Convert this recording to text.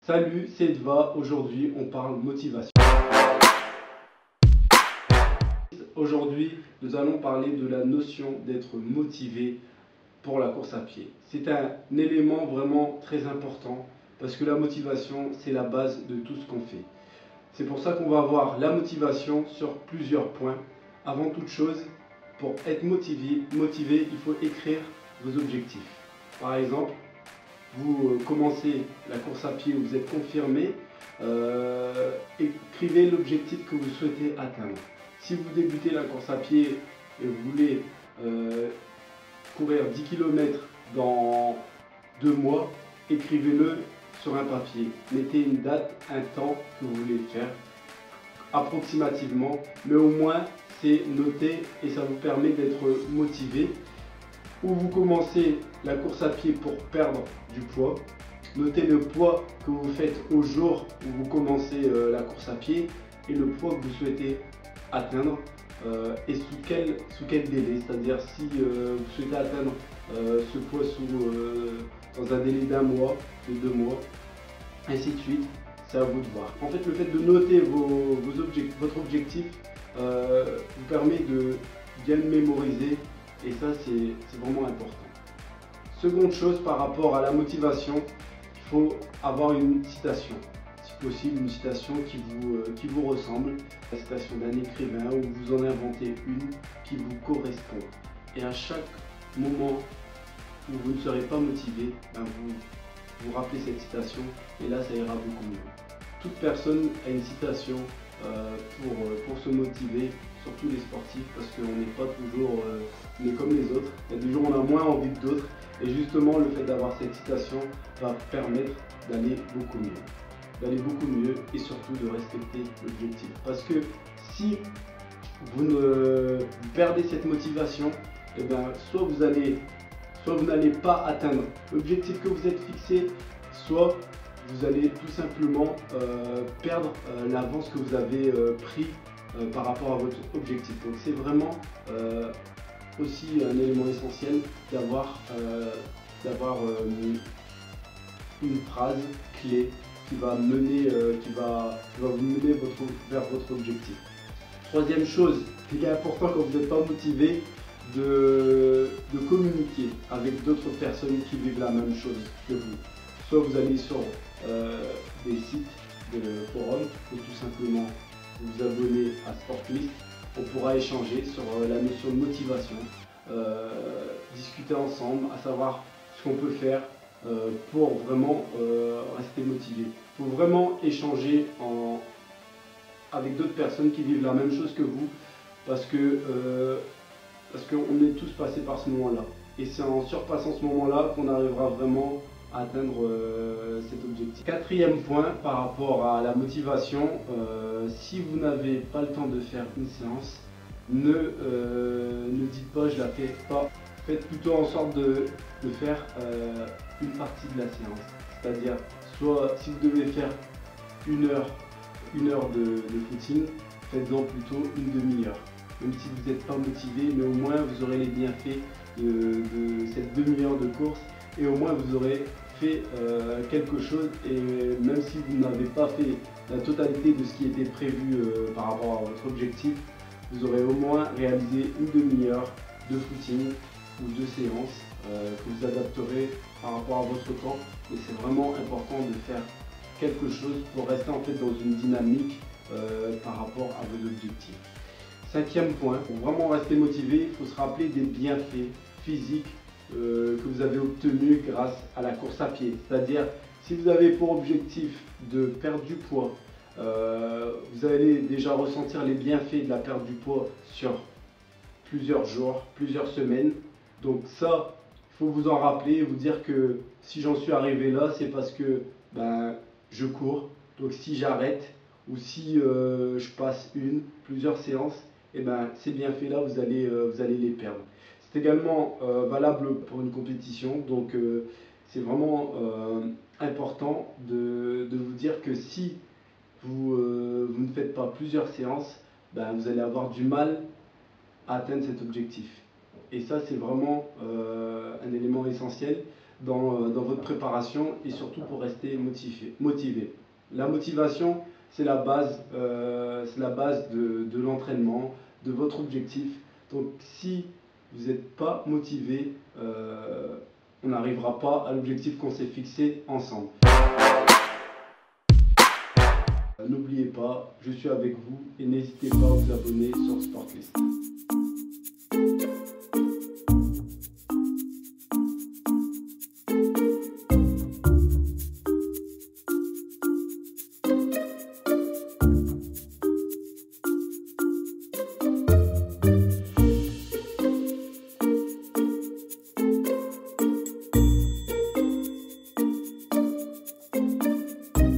Salut, c'est Edva. Aujourd'hui, on parle motivation. Aujourd'hui, nous allons parler de la notion d'être motivé pour la course à pied. C'est un élément vraiment très important parce que la motivation, c'est la base de tout ce qu'on fait. C'est pour ça qu'on va voir la motivation sur plusieurs points. Avant toute chose, pour être motivé, il faut écrire vos objectifs. Par exemple, vous commencez la course à pied, vous êtes confirmé, écrivez l'objectif que vous souhaitez atteindre. Si vous débutez la course à pied et vous voulez courir 10 km dans 2 mois, écrivez-le sur un papier. Mettez une date, un temps que vous voulez faire, approximativement, mais au moins c'est noté et ça vous permet d'être motivé. Où vous commencez la course à pied pour perdre du poids. Notez le poids que vous faites au jour où vous commencez la course à pied et le poids que vous souhaitez atteindre et sous quel délai. C'est-à-dire si vous souhaitez atteindre ce poids dans un délai d'1 mois, de 2 mois, ainsi de suite. C'est à vous de voir. En fait, le fait de noter votre objectif vous permet de bien le mémoriser. Et ça, c'est vraiment important. Seconde chose par rapport à la motivation, il faut avoir une citation. Si possible, une citation qui vous ressemble. La citation d'un écrivain ou vous en inventez une qui vous correspond. Et à chaque moment où vous ne serez pas motivé, vous rappelez cette citation et là, ça ira beaucoup mieux. Toute personne a une citation pour se motiver, surtout les sportifs, parce qu'on n'est pas toujours comme les autres. Il y a des jours où on a moins envie que d'autres, et justement le fait d'avoir cette citation va permettre d'aller beaucoup mieux et surtout de respecter l'objectif. Parce que si vous perdez cette motivation, et bien, soit vous n'allez pas atteindre l'objectif que vous êtes fixé, soit vous allez tout simplement perdre l'avance que vous avez pris par rapport à votre objectif. Donc c'est vraiment aussi un élément essentiel d'avoir une phrase clé qui va vous mener vers votre objectif. Troisième chose, il est important quand vous n'êtes pas motivé de communiquer avec d'autres personnes qui vivent la même chose que vous. Soit vous allez sur des sites de forums ou tout simplement vous abonner à Sportlist. On pourra échanger sur la notion de motivation, discuter ensemble, à savoir ce qu'on peut faire pour vraiment rester motivé. Il faut vraiment échanger avec d'autres personnes qui vivent la même chose que vous parce qu'on est tous passés par ce moment-là. Et c'est en surpassant ce moment-là qu'on arrivera vraiment à atteindre cet objectif. Quatrième point par rapport à la motivation, si vous n'avez pas le temps de faire une séance, ne dites pas je la fais pas. Faites plutôt en sorte de faire une partie de la séance. C'est-à-dire, soit si vous devez faire une heure de footing, faites-en plutôt une demi-heure. Même si vous n'êtes pas motivé, mais au moins vous aurez les bienfaits de cette demi-heure de course et au moins vous aurez fait quelque chose, et même si vous n'avez pas fait la totalité de ce qui était prévu par rapport à votre objectif, vous aurez au moins réalisé une demi-heure de footing ou de séance que vous adapterez par rapport à votre temps. Et c'est vraiment important de faire quelque chose pour rester en fait dans une dynamique par rapport à vos objectifs. Cinquième point, pour vraiment rester motivé, il faut se rappeler des bienfaits physiques que vous avez obtenus grâce à la course à pied. C'est-à-dire, si vous avez pour objectif de perdre du poids, vous allez déjà ressentir les bienfaits de la perte du poids sur plusieurs jours, plusieurs semaines. Donc ça, il faut vous en rappeler et vous dire que si j'en suis arrivé là, c'est parce que je cours. Donc si j'arrête ou si je passe plusieurs séances, et ces bienfaits-là, vous allez les perdre. C'est également valable pour une compétition. Donc c'est vraiment important de vous dire que si vous ne faites pas plusieurs séances, vous allez avoir du mal à atteindre cet objectif. Et ça, c'est vraiment un élément essentiel. dans votre préparation et surtout pour rester motivé. La motivation, c'est la base de l'entraînement, de votre objectif. Donc si vous n'êtes pas motivé, on n'arrivera pas à l'objectif qu'on s'est fixé ensemble. N'oubliez pas, je suis avec vous et n'hésitez pas à vous abonner sur Sportlist.